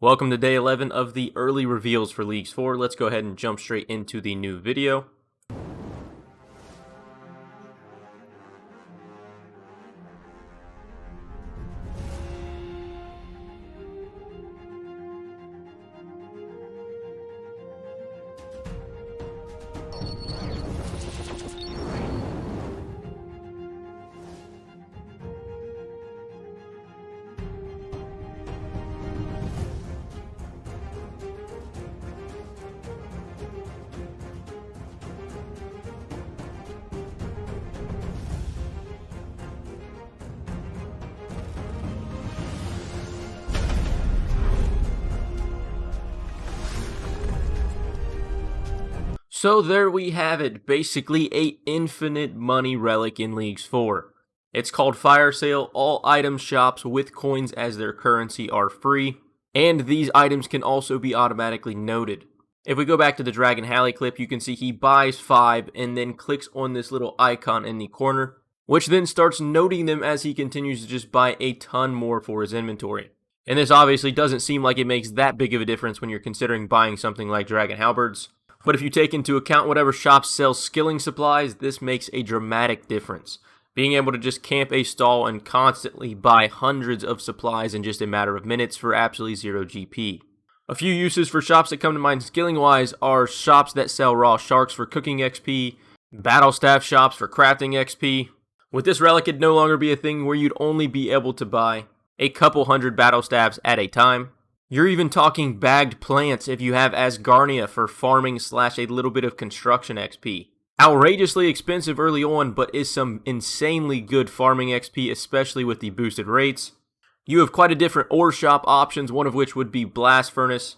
Welcome to day 11 of the early reveals for Leagues 4. Let's go ahead and jump straight into the new video. So there we have it, basically a infinite money relic in Leagues 4. It's called Fire Sale. All item shops with coins as their currency are free, and these items can also be automatically noted. If we go back to the Dragon Halley clip, you can see he buys 5 and then clicks on this little icon in the corner, which then starts noting them as he continues to just buy a ton more for his inventory. And this obviously doesn't seem like it makes that big of a difference when you're considering buying something like Dragon Halberds. But if you take into account whatever shops sell skilling supplies, this makes a dramatic difference. Being able to just camp a stall and constantly buy hundreds of supplies in just a matter of minutes for absolutely 0 GP. A few uses for shops that come to mind skilling-wise are shops that sell raw sharks for cooking XP, battle staff shops for crafting XP. With this relic, it'd no longer be a thing where you'd only be able to buy a couple hundred battle staffs at a time. You're even talking bagged plants if you have Asgarnia for farming / a little bit of construction XP. Outrageously expensive early on, but is some insanely good farming XP, especially with the boosted rates. You have quite a different ore shop options, one of which would be Blast Furnace.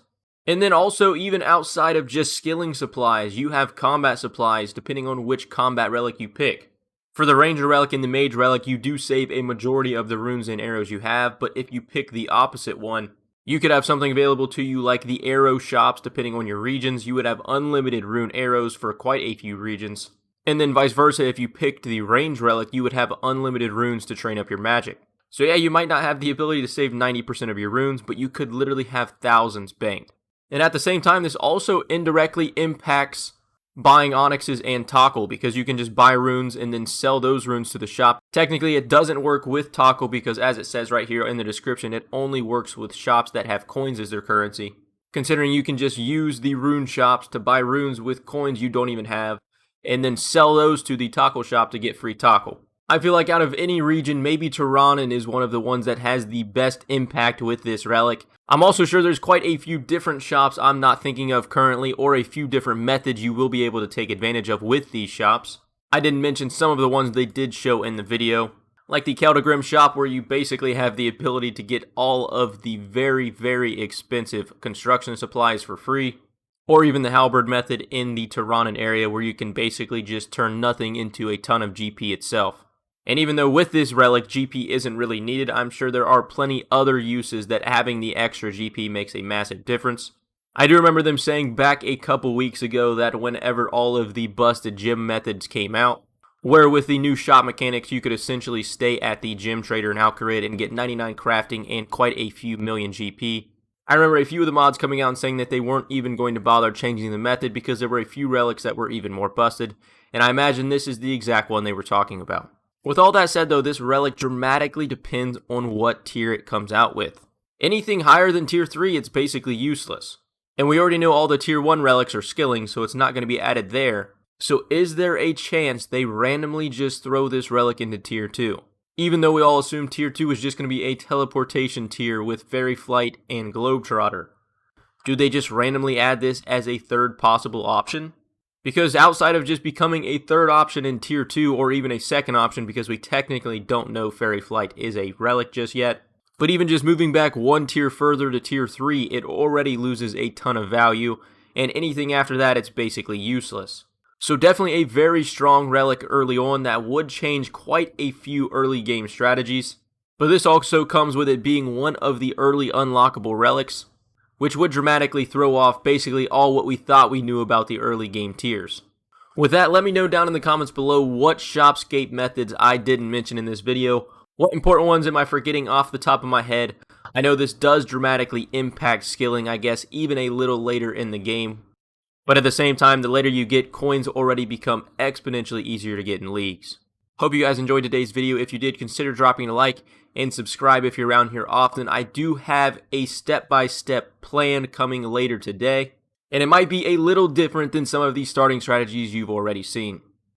And then also, even outside of just skilling supplies, you have combat supplies depending on which combat relic you pick. For the Ranger relic and the Mage relic, you do save a majority of the runes and arrows you have, but if you pick the opposite one, you could have something available to you like the arrow shops depending on your regions. You would have unlimited rune arrows for quite a few regions. And then vice versa, if you picked the range relic, you would have unlimited runes to train up your magic. So yeah, you might not have the ability to save 90% of your runes, but you could literally have thousands banked. And at the same time, this also indirectly impacts buying onyxes and Tockle, because you can just buy runes and then sell those runes to the shop. Technically, it doesn't work with Tockle because, as it says right here in the description, it only works with shops that have coins as their currency. Considering you can just use the rune shops to buy runes with coins you don't even have, and then sell those to the Tockle shop to get free Tockle. I feel like out of any region, maybe Tiranan is one of the ones that has the best impact with this relic. I'm also sure there's quite a few different shops I'm not thinking of currently, or a few different methods you will be able to take advantage of with these shops. I didn't mention some of the ones they did show in the video, like the Keldagrim shop, where you basically have the ability to get all of the very, very expensive construction supplies for free, or even the Halberd method in the Tiranan area, where you can basically just turn nothing into a ton of GP itself. And even though with this relic GP isn't really needed, I'm sure there are plenty other uses that having the extra GP makes a massive difference. I do remember them saying back a couple weeks ago that whenever all of the busted gym methods came out, where with the new shop mechanics you could essentially stay at the gym trader in Alcarid and get 99 crafting and quite a few million GP. I remember a few of the mods coming out and saying that they weren't even going to bother changing the method because there were a few relics that were even more busted, and I imagine this is the exact one they were talking about. With all that said though, this relic dramatically depends on what tier it comes out with. Anything higher than tier 3, it's basically useless. And we already know all the tier 1 relics are skilling, so it's not going to be added there. So is there a chance they randomly just throw this relic into tier 2? Even though we all assume tier 2 is just going to be a teleportation tier with Fairy Flight and Globetrotter. Do they just randomly add this as a third possible option? Because outside of just becoming a third option in tier 2 or even a second option, because we technically don't know Fairy Flight is a relic just yet, but even just moving back one tier further to tier 3, it already loses a ton of value, and anything after that it's basically useless. So definitely a very strong relic early on that would change quite a few early game strategies, but this also comes with it being one of the early unlockable relics, which would dramatically throw off basically all what we thought we knew about the early game tiers. With that, let me know down in the comments below what shopscape methods I didn't mention in this video. What important ones am I forgetting off the top of my head? I know this does dramatically impact skilling, I guess, even a little later in the game. But at the same time, the later you get, coins already become exponentially easier to get in leagues. Hope you guys enjoyed today's video. If you did, consider dropping a like and subscribe if you're around here often. I do have a step-by-step plan coming later today, and it might be a little different than some of these starting strategies you've already seen.